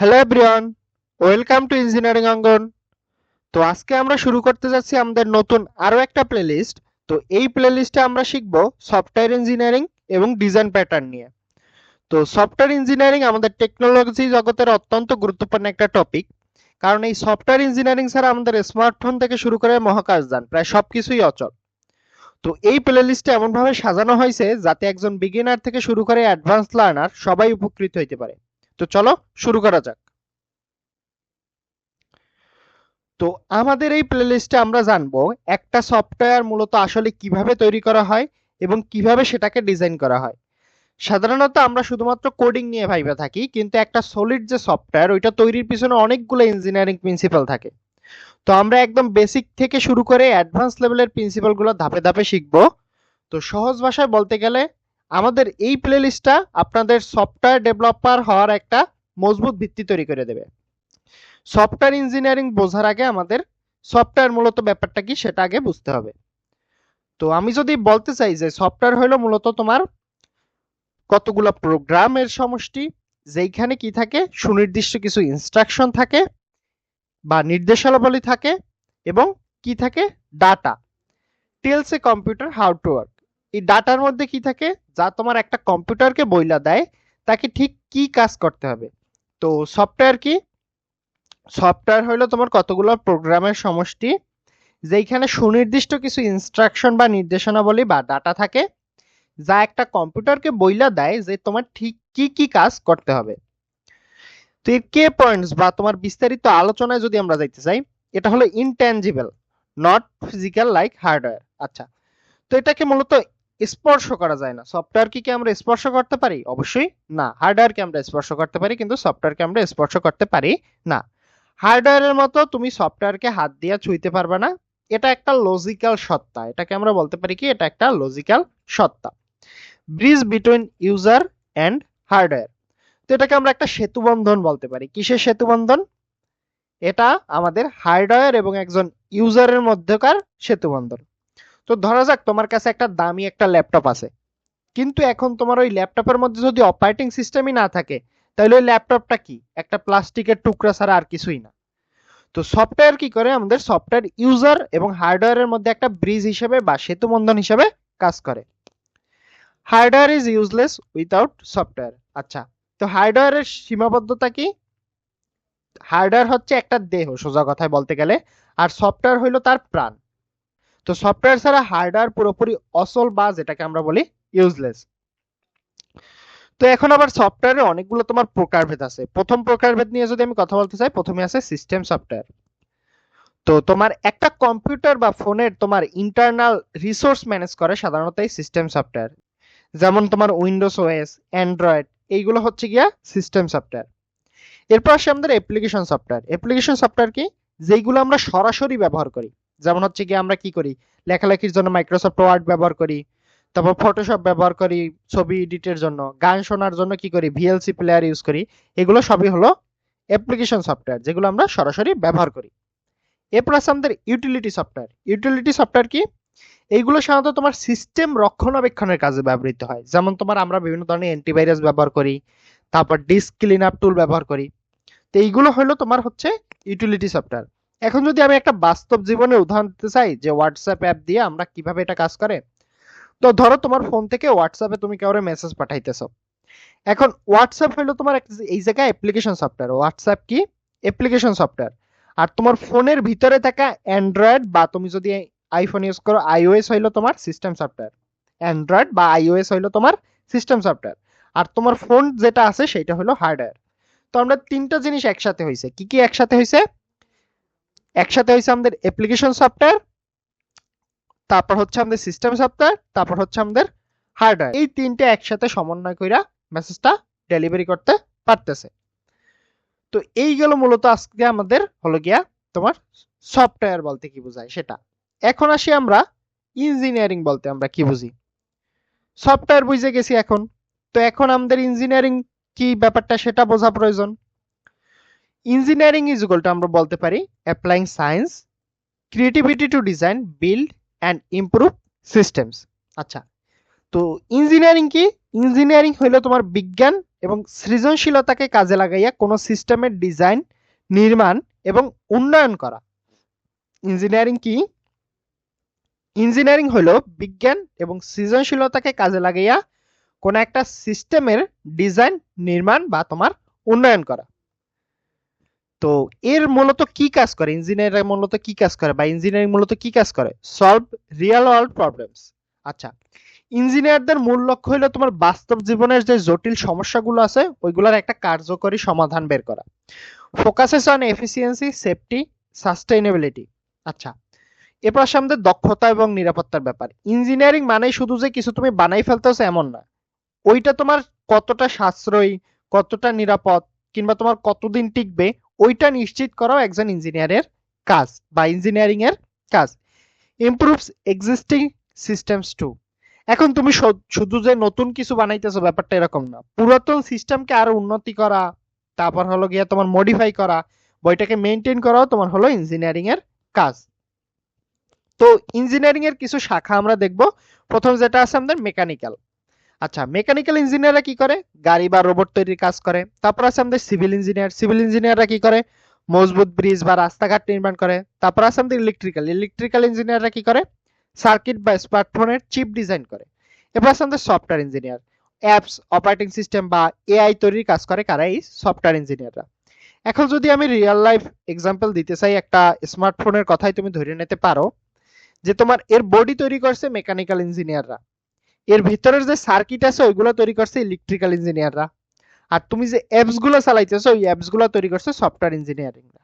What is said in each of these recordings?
Hello everyone, welcome to engineering অঙ্গন। তো আজকে আমরা শুরু করতে যাচ্ছি আমাদের নতুন আরো একটা প্লেলিস্ট। তো এই প্লেলিস্টে আমরা শিখব সফটওয়্যার ইঞ্জিনিয়ারিং এবং ডিজাইন প্যাটার্ন নিয়ে। তো সফটওয়্যার ইঞ্জিনিয়ারিং আমাদের টেকনোলজি জগতের অত্যন্ত গুরুত্বপূর্ণ একটা টপিক, কারণ এই সফটওয়্যার ইঞ্জিনিয়ারিং ছাড়া আমাদের স্মার্টফোন থেকে শুরু করে মহাকাশযান প্রায় সবকিছুই অচল। তো এই প্লেলিস্টে এমনভাবে সাজানো হয়েছে যাতে একজন বিগিনার থেকে শুরু করে অ্যাডভান্স লার্নার সবাই উপকৃত হতে পারে। তো চলো শুরু করা যাক। তো আমাদের এই প্লেলিস্টে আমরা জানবো একটা সফটওয়্যার মূলত আসলে কিভাবে তৈরি করা হয় এবং কিভাবে সেটাকে ডিজাইন করা হয়। সাধারণত আমরা শুধুমাত্র কোডিং নিয়ে ভাইবা থাকি, কিন্তু একটা সলিড যে সফটওয়্যার ওইটা তৈরির পিছনে অনেকগুলো ইঞ্জিনিয়ারিং প্রিন্সিপাল থাকে। তো আমরা একদম বেসিক থেকে শুরু করে অ্যাডভান্স লেভেলের প্রিন্সিপালগুলো ধাপে ধাপে শিখবো। তো সহজ ভাষায় বলতে গেলে আমাদের এই প্লেলিস্টটা আপনাদের সফটওয়্যার ডেভেলপার হওয়ার একটা মজবুত ভিত্তি তৈরি করে দেবে। সফটওয়্যার ইঞ্জিনিয়ারিং বোঝার আগে আমাদের সফটওয়্যার মূলত ব্যাপারটা কি সেটা আগে বুঝতে হবে। তো আমি যদি বলতে চাই যে সফটওয়্যার হলো মূলত তোমার কতগুলো প্রোগ্রামের সমষ্টি, যেইখানে কি থাকে সুনির্দিষ্ট কিছু ইনস্ট্রাকশন থাকে বা নির্দেশাবলী থাকে এবং কি থাকে data. Tells a computer how to work. এই ডাটার মধ্যে কি থাকে যা তোমার একটা কম্পিউটারকে বইলা দেয় তাকে ঠিক কি কাজ করতে হবে। তো সফটওয়্যার কি? সফটওয়্যার হলো তোমার কতগুলো প্রোগ্রামের সমষ্টি, যেইখানে সুনির্দিষ্ট কিছু ইনস্ট্রাকশন বা নির্দেশনাবলী বা ডাটা থাকে যা একটা কম্পিউটারকে বইলা দেয় যে তোমার ঠিক কি কি কাজ করতে হবে। তো এর কে পয়েন্টস বা তোমার বিস্তারিত আলোচনায় যদি আমরা যাইতে চাই, এটা হলো intangible, not physical like hardware. আচ্ছা, তো এটাকে মূলত স্পর্শ করা যায় না। সফটওয়্যার কি আমরা স্পর্শ করতে পারি? অবশ্যই না। হার্ডওয়্যারকে আমরা স্পর্শ করতে পারি, কিন্তু সফটওয়্যারকে আমরা স্পর্শ করতে পারি না। হার্ডওয়্যারের মতো তুমি সফটওয়্যারকে হাত দিয়ে ছুঁইতে পারবে না। এটা একটা লজিক্যাল সত্তা, এটাকে আমরা বলতে পারি কি এটা একটা লজিক্যাল সত্তা। Bridge between user and hardware. তো এটাকে আমরা একটা সেতু বন্ধন বলতে পারি। কিসের সেতু বন্ধন? এটা আমাদের হার্ডওয়্যার এবং একজন ইউজারের মধ্যকার সেতু বন্ধন। তো ধরা যাক তোমার কাছে একটা দামি একটা ল্যাপটপ আছে, কিন্তু এখন তোমার ওই ল্যাপটপের মধ্যে যদি অপারেটিং সিস্টেমই না থাকে, তাহলে ওই ল্যাপটপটা কি একটা প্লাস্টিকের টুকরা ছাড়া আর কিছুই না। তো সফটওয়্যার কি করে? আমাদের সফটওয়্যার ইউজার এবং হার্ডওয়্যারের মধ্যে একটা ব্রিজ হিসেবে বা সেতু বন্ধন হিসেবে কাজ করে। Hardware is useless without software. আচ্ছা, তো হার্ডওয়্যারের সীমাবদ্ধতা কি? হার্ডওয়্যার হচ্ছে একটা দেহ সোজা কথায় বলতে গেলে, আর সফটওয়্যার হইলো তার প্রাণ। তো সফটওয়্যার ছাড়া হার্ডওয়্যার পুরোপুরি অচল বা যেটাকে আমরা বলি ইউজলেস। তো এখন আবার সফটওয়্যারে অনেকগুলো তোমার প্রকারভেদ আছে। প্রথম প্রকারভেদ নিয়ে যদি আমি কথা বলতে চাই, প্রথমে আছে সিস্টেম সফটওয়্যার। তো তোমার একটা কম্পিউটার বা ফোনের তোমার ইন্টারনাল রিসোর্স ম্যানেজ করে সাধারণত এই সিস্টেম সফটওয়্যার। যেমন তোমার উইন্ডোজ ওএস, অ্যান্ড্রয়েড, এইগুলো হচ্ছে গিয়া সিস্টেম সফটওয়্যার। এরপর আসে আমাদের অ্যাপ্লিকেশন সফটওয়্যার। অ্যাপ্লিকেশন সফটওয়্যার কি? যেইগুলো আমরা সরাসরি ব্যবহার করি। যেমন হচ্ছে গিয়ে আমরা কি করি, লেখালেখির জন্য মাইক্রোসফট ওয়ার্ড ব্যবহার করি, তারপর ফটোশপ ব্যবহার করি, ছবি এডিটের জন্য, গান শোনার জন্য কি করি, ভিএলসি প্লেয়ার ইউজ করি। এগুলো সবই হলো অ্যাপ্লিকেশন সফটওয়্যার, যেগুলো আমরা সরাসরি ব্যবহার করি। এরপর আছে আমাদের ইউটিলিটি সফটওয়্যার। ইউটিলিটি সফটওয়্যার কি? এইগুলো সাধারণত তোমার সিস্টেম রক্ষণাবেক্ষণের কাজে ব্যবহৃত হয়। যেমন তোমার আমরা বিভিন্ন ধরনের অ্যান্টিভাইরাস ব্যবহার করি, তারপর ডিস্ক ক্লিন আপ টুল ব্যবহার করি। তো এইগুলো হলো তোমার হচ্ছে ইউটিলিটি সফটওয়্যার। এখন যদি আমি একটা বাস্তব জীবনের উদাহরণ দিতে চাই যে হোয়াটসঅ্যাপ অ্যাপ দিয়ে আমরা কিভাবে এটা কাজ করে, তো ধরো তোমার ফোন থেকে হোয়াটসঅ্যাপে তুমি কাউরে মেসেজ পাঠাইতেছো। এখন হোয়াটসঅ্যাপ হলো তোমার এই জায়গায় অ্যাপ্লিকেশন সফটওয়্যার। হোয়াটসঅ্যাপ কি? Application software. আর তোমার ফোনের ভিতরে থাকা অ্যান্ড্রয়েড বা তুমি যদি আইফোন ইউজ করো আইওএস হইলো তোমার সিস্টেম সফটওয়্যার। অ্যান্ড্রয়েড বা আইওএস হইলো তোমার সিস্টেম সফটওয়্যার। আর তোমার ফোন যেটা আছে সেটা হলো হার্ডওয়্যার। তো আমরা তিনটা জিনিস একসাথে হয়েছে। কি কি একসাথে হয়েছে? একসাথে হয়েছে আমাদের অ্যাপ্লিকেশন সফটওয়্যার, তারপর হচ্ছে আমাদের সিস্টেম সফটওয়্যার, তারপর হচ্ছে আমাদের হার্ডওয়্যার। এই তিনটে একসাথে সমন্বয় কইরা মেসেজটা ডেলিভারি করতে পারতেছে। তো এই গেল মূলত আজকে আমাদের হলো গিয়া তোমার সফটওয়্যার বলতে কি বোঝায় সেটা। এখন আসি আমরা ইঞ্জিনিয়ারিং বলতে আমরা কি বুঝি। সফটওয়্যার বুঝে গেছি এখন, তো এখন আমাদের ইঞ্জিনিয়ারিং কি ব্যাপারটা সেটা বোঝা প্রয়োজন। ইঞ্জিনিয়ারিং ইজ ইকুয়াল টু আমরা বলতে পারি applying science creativity to design, build and improve systems. আচ্ছা, তো ইঞ্জিনিয়ারিং কি? ইঞ্জিনিয়ারিং হইলো তোমার বিজ্ঞান এবং সৃজনশীলতাকে কাজে লাগাইয়া কোনো সিস্টেমের ডিজাইন, নির্মাণ এবং উন্নয়ন করা। ইঞ্জিনিয়ারিং কি? ইঞ্জিনিয়ারিং হলো বিজ্ঞান এবং সৃজনশীলতাকে কাজে লাগাইয়া কোনো একটা সিস্টেমের ডিজাইন, নির্মাণ বা তোমার উন্নয়ন করা। তো এর মূলত কি কাজ করে? ইঞ্জিনিয়ার মূলত কি কাজ করে বা ইঞ্জিনিয়ারিং মূলত কি কাজ করে? Solve real world problems. আচ্ছা, ইঞ্জিনিয়ারদের মূল লক্ষ্য হলো তোমার বাস্তব জীবনের যে জটিল সমস্যাগুলো আছে ওইগুলোর একটা কার্যকরী সমাধান বের করা। Focuses on efficiency, safety, sustainability. আচ্ছা, এরপর আসে আমাদের দক্ষতা এবং নিরাপত্তার ব্যাপার। ইঞ্জিনিয়ারিং মানে শুধু যে কিছু তুমি বানাই ফেলতেছো এমন না, ওইটা তোমার কতটা সাশ্রয়ী, কতটা নিরাপদ কিংবা তোমার কতদিন টিকবে ওইটা নিশ্চিত করাও একজন ইঞ্জিনিয়ারের কাজ বা ইঞ্জিনিয়ারিং এর কাজ। Improves existing systems to. এখন তুমি শুধু যে নতুন কিছু বানাইতেছো ব্যাপারটা এরকম না, পুরাতন সিস্টেমকে আরো উন্নতি করা, তারপর হলো গিয়ে তোমার মডিফাই করা, বইটাকে মেনটেন করাও তোমার হলো ইঞ্জিনিয়ারিং এর কাজ। তো ইঞ্জিনিয়ারিং এর কিছু শাখা আমরা দেখব। প্রথম যেটা আছে আমাদের মেকানিক্যাল। আচ্ছা, মেকানিক্যাল ইঞ্জিনিয়াররা কি করে? গাড়ি বা রোবট তৈরির কাজ করে। তারপর আছে আমাদের সিভিল ইঞ্জিনিয়ার। সিভিল ইঞ্জিনিয়াররা কি করে? মজবুত ব্রিজ বা রাস্তাঘাট নির্মাণ করে। তারপর আছে আমাদের ইলেকট্রিক্যাল। ইলেকট্রিক্যাল ইঞ্জিনিয়াররা কি করে? সার্কিট বা স্মার্টফোনের চিপ ডিজাইন করে। এরপর আছে আমাদের software engineer. Apps, operating system বা এআই তৈরির কাজ করে কারা? এই সফটওয়্যার ইঞ্জিনিয়াররা। এখন যদি আমি রিয়েল লাইফ এক্সাম্পল দিতে চাই, একটা স্মার্টফোনের কথাই তুমি ধরে নিতে পারো যে তোমার এর বডি তৈরি করছে মেকানিক্যাল ইঞ্জিনিয়াররা, এর ভিতরের যে সার্কিট আছে ওইগুলো তৈরি করছে ইলেকট্রিক্যাল ইঞ্জিনিয়াররা, আর তুমি যে অ্যাপস গুলো চালাইতেছো ওই অ্যাপস গুলো তৈরি করছে সফটওয়্যার ইঞ্জিনিয়ারিংরা।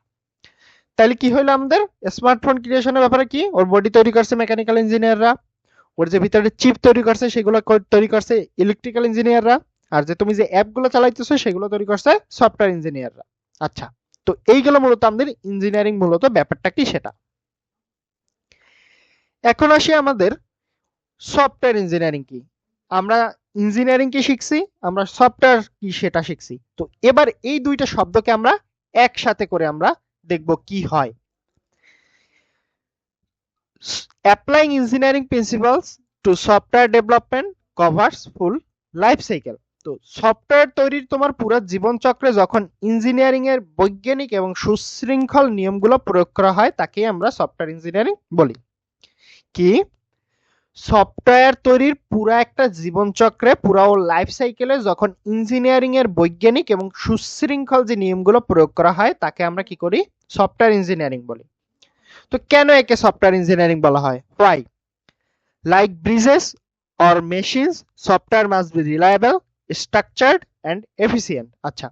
তাহলে কি হইলো আমাদের? স্মার্টফোন ক্রিয়েশনের ব্যাপারে কি? ওর বডি তৈরি করছে মেকানিক্যাল ইঞ্জিনিয়াররা, ওর যে ভিতরে চিপ তৈরি করছে সেগুলো তৈরি করছে ইলেকট্রিক্যাল ইঞ্জিনিয়াররা, আর যে তুমি যে অ্যাপ গুলো চালাইতেছো সেগুলো তৈরি করছে সফটওয়্যার ইঞ্জিনিয়াররা। আচ্ছা, তো এইগুলো মূলত আমাদের ইঞ্জিনিয়ারিং, মূলত ব্যাপারটা কি সেটা। এখন আসি আমাদের সফটওয়্যার ইঞ্জিনিয়ারিং কি। আমরা ইঞ্জিনিয়ারিং কি শিখছি, আমরা সফটওয়্যার কি সেটা শিখছি। তো এবার এই দুইটা শব্দকে আমরা একসাথে করে আমরা দেখব কি হয়। Applying engineering principles to software development covers full life cycle. তো সফটওয়্যার তৈরির তোমার পুরো জীবন চক্রে যখন ইঞ্জিনিয়ারিং এর বৈজ্ঞানিক এবং সুশৃঙ্খল নিয়মগুলো প্রয়োগ করা হয় তাকে আমরা সফটওয়্যার ইঞ্জিনিয়ারিং বলি। কি? সফটওয়্যার তৈরির পুরো একটা জীবন চক্রে, পুরো লাইফ সাইকেলে যখন ইঞ্জিনিয়ারিং এর বৈজ্ঞানিক এবং সুশৃঙ্খল যে নিয়মগুলো প্রয়োগ করা হয় তাকে আমরা কি করি? সফটওয়্যার ইঞ্জিনিয়ারিং বলি। তো কেন একে সফটওয়্যার ইঞ্জিনিয়ারিং বলা হয়? Why? Like bridges or machines, software must be reliable, structured and efficient. আচ্ছা,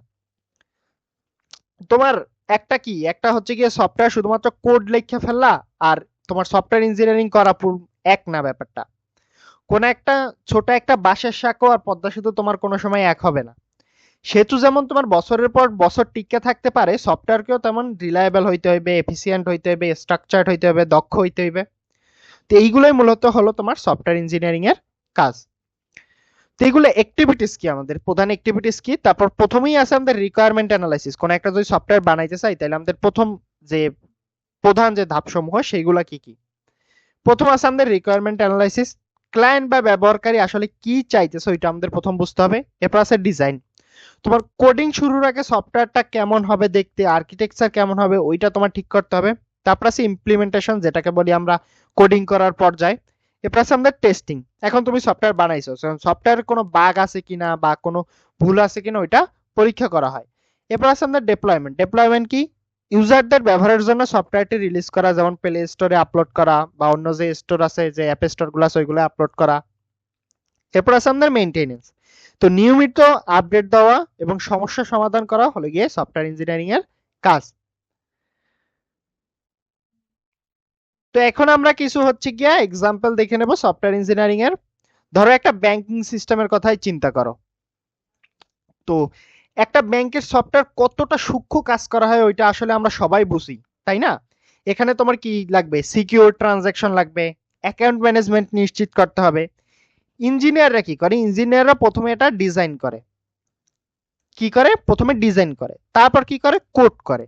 তোমার একটা কি, একটা হচ্ছে গিয়ে সফটওয়্যার শুধুমাত্র কোড লেখা ফেললা, আর তোমার সফটওয়্যার ইঞ্জিনিয়ারিং করা এক না ব্যাপারটা। কোন একটা ছোট একটা বাঁশের সাঁকো আর পদ্মা সেতু তোমার কোনো সময় এক হবে না। সেতু যেমন তোমার বছরের পর বছর টিকে থাকতে পারে, সফটওয়্যারকেও তেমন রিলায়েবল হইতে হইবে, এফিসিয়েন্ট হইতে হইবে, স্ট্রাকচার্ড হইতে হবে, দক্ষ হইতে হইবে। তো এইগুলোই মূলত হলো তোমার সফটওয়্যার ইঞ্জিনিয়ারিং এর কাজ। তো এইগুলো অ্যাক্টিভিটিস কি, আমাদের প্রধান অ্যাক্টিভিটিস কি? তারপর প্রথমেই আছে আমাদের রিকোয়ারমেন্ট অ্যানালাইসিস। কোন একটা যদি সফটওয়্যার বানাইতে চাই তাহলে আমাদের প্রথম যে প্রধান যে ধাপসমূহ সেইগুলা কি কি? প্রথম আছে আমাদের রিকোয়ারমেন্ট অ্যানালাইসিস। ক্লায়েন্ট বা ব্যবহারকারী আসলে কি চাইতেছে ওইটা আমাদের প্রথম বুঝতে হবে। এরপর আছে ডিজাইন। তোমার কোডিং শুরুর আগে সফটওয়্যারটা কেমন হবে দেখতে, আর্কিটেকচার কেমন হবে ওইটা তোমার ঠিক করতে হবে। তারপর আছে ইমপ্লিমেন্টেশন, যেটাকে বলি আমরা কোডিং করার পর্যায়। এরপর আছে আমাদের টেস্টিং। এখন তুমি সফটওয়্যার বানাইছো, সফটওয়্যারে কোনো বাগ আছে কিনা বা কোনো ভুল আছে কিনা ওইটা পরীক্ষা করা হয়। এরপর আছে আমাদের ডেপ্লয়মেন্ট। ডেপ্লয়মেন্ট কি? ইউজারদের ব্যবহারের জন্য সফটওয়্যারটি রিলিজ করা, যেমন প্লে স্টোরে আপলোড করা বা অন্য যে স্টোর আছে, যে অ্যাপ স্টোর গুলো আছে ওইগুলো আপলোড করা। এরপর আছে আমাদের মেইনটেনেন্স। তো নিয়মিত আপডেট দেওয়া এবং সমস্যা সমাধান করা হলো গিয়ে সফটওয়্যার ইঞ্জিনিয়ারিং এর কাজ। তো এখন আমরা কিছু হচ্ছে গিয়ে এক্সাম্পল দেখে নেব সফটওয়্যার ইঞ্জিনিয়ারিং এর। ধরো একটা ব্যাংকিং সিস্টেমের কথাই চিন্তা করো। তো একটা ব্যাংকের সফটওয়্যার কতটা সূক্ষ্ম কাজ করা হয় ওইটা আসলে আমরা সবাই বুঝি, তাই না? এখানে তোমার কি লাগবে? সিকিউর ট্রানজাকশন লাগবে, অ্যাকাউন্ট ম্যানেজমেন্ট নিশ্চিত করতে হবে। ইঞ্জিনিয়াররা কি করে? ইঞ্জিনিয়াররা প্রথমে এটা ডিজাইন করে। কি করে? প্রথমে ডিজাইন করে, তারপর কি করে? কোড করে,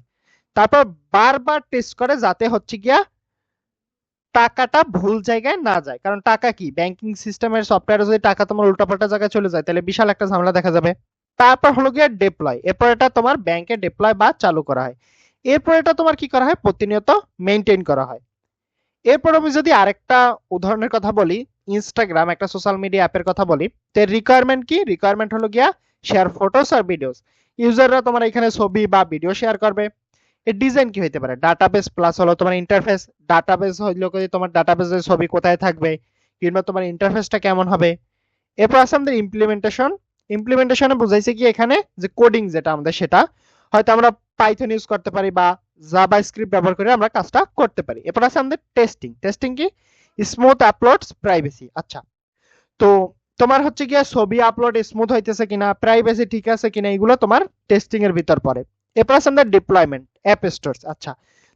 তারপর বারবার টেস্ট করে যাতে হচ্ছে গিয়া টাকাটা ভুল জায়গায় না যায়। কারণ টাকা কি, ব্যাংকিং সিস্টেমের সফটওয়্যারে যদি টাকা তোমার উল্টাপাল্টা জায়গায় চলে যায় তাহলে বিশাল একটা ঝামেলা দেখা যাবে। তারপর হলো গিয়ে ডিপ্লয়, এরপর এটা তোমার ব্যাংকে ডিপ্লয় বা চালু করা হয়। এরপর এটা তোমার কি করা হয়, প্রতিনিয়ত মেইনটেইন করা হয়। এরপর আমি যদি আরেকটা উদাহরণের কথা বলি, ইনস্টাগ্রাম একটা সোশ্যাল মিডিয়া অ্যাপের কথা বলি, তো এর রিকোয়ারমেন্ট কি, রিকোয়ারমেন্ট হলো গিয়া শেয়ার ফটোস আর ভিডিওস। ইউজাররা তোমার এখানে ছবি বা ভিডিও শেয়ার করবে। এর ডিজাইন কি হইতে পারে, ডাটাবেস প্লাস হলো তোমার ইন্টারফেস। ডাটাবেস হইলো কি তোমার ডাটাবেসের ছবি কোথায় থাকবে, কিংবা তোমার ইন্টারফেসটা কেমন হবে। এরপর আছে আমাদের ইমপ্লিমেন্টেশন। ইমপ্লিমেন্টেশনে বুঝাইছে কি এখানে যে কোডিং যেটা আমাদের, সেটা হয়তো আমরা পাইথন ইউজ করতে পারি বা জাভা স্ক্রিপ্ট ব্যবহার করে আমরা কাজটা করতে পারি। এরপর আছে আমাদের টেস্টিং। টেস্টিং কি, স্মুথ আপলোডস, প্রাইভেসি। আচ্ছা, তো তোমার হচ্ছে গিয়ে ছবি আপলোড স্মুথ হইতেছে কিনা, প্রাইভেসি ঠিক আছে কিনা, এগুলো তোমার টেস্টিং এর ভিতর পড়ে। এরপর আছে আমাদের ডিপ্লয়মেন্ট, অ্যাপ স্টোরস। আচ্ছা,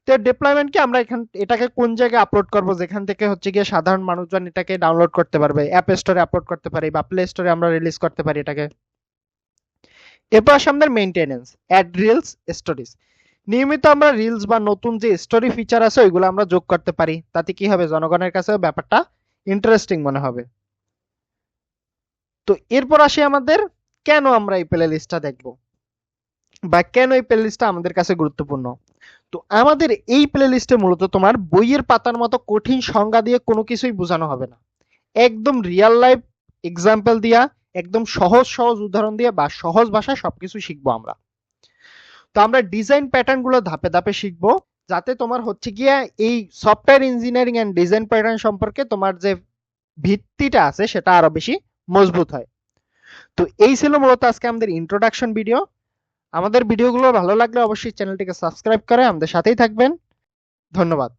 তো ডিপ্লয়মেন্ট কি, আমরা এটাকে কোন জায়গায় আপলোড করব যেখান থেকে হচ্ছে গিয়ে সাধারণ মানুষজন এটাকে ডাউনলোড করতে পারবে, অ্যাপ স্টোরে আপলোড করতে পারি বা প্লে স্টোরে আমরা রিলিজ করতে পারি এটাকে। এরপর আসে আমাদের মেইনটেনেন্স, অ্যাড রিলস, স্টোরিজ। নিয়মিত আমরা রিলস বা নতুন যে স্টোরি ফিচার আছে ওইগুলো আমরা যোগ করতে পারি, তাতে কি হবে, জনগণের কাছে ব্যাপারটা ইন্টারেস্টিং মনে হবে। তো এরপর আসি আমাদের কেন আমরা এই প্লে লিস্টটা দেখবো বা কেন এই প্লে লিস্টটা আমাদের কাছে গুরুত্বপূর্ণ। তো আমাদের এই প্লে লিস্টে মূলত তোমার বইয়ের পাতার মতো কঠিন সংজ্ঞা দিয়ে কোনো কিছুই বোঝানো হবে না। একদম রিয়েল লাইফ এক্সাম্পল দিয়া, একদম সহজ সহজ উদাহরণ দিয়ে বা সহজ ভাষায় সবকিছু শিখবো আমরা। তো আমরা ডিজাইন প্যাটার্ন গুলো ধাপে ধাপে শিখবো, যাতে তোমার হচ্ছে গিয়া এই software engineering and design pattern সম্পর্কে তোমার যে ভিত্তিটা আছে সেটা আরো বেশি মজবুত হয়। তো এই ছিল মূলত আজকে আমাদের ইন্ট্রোডাকশন ভিডিও। আমাদের ভিডিওগুলো ভালো লাগলে অবশ্যই চ্যানেলটিকে সাবস্ক্রাইব করে আমাদের সাথেই থাকবেন। ধন্যবাদ।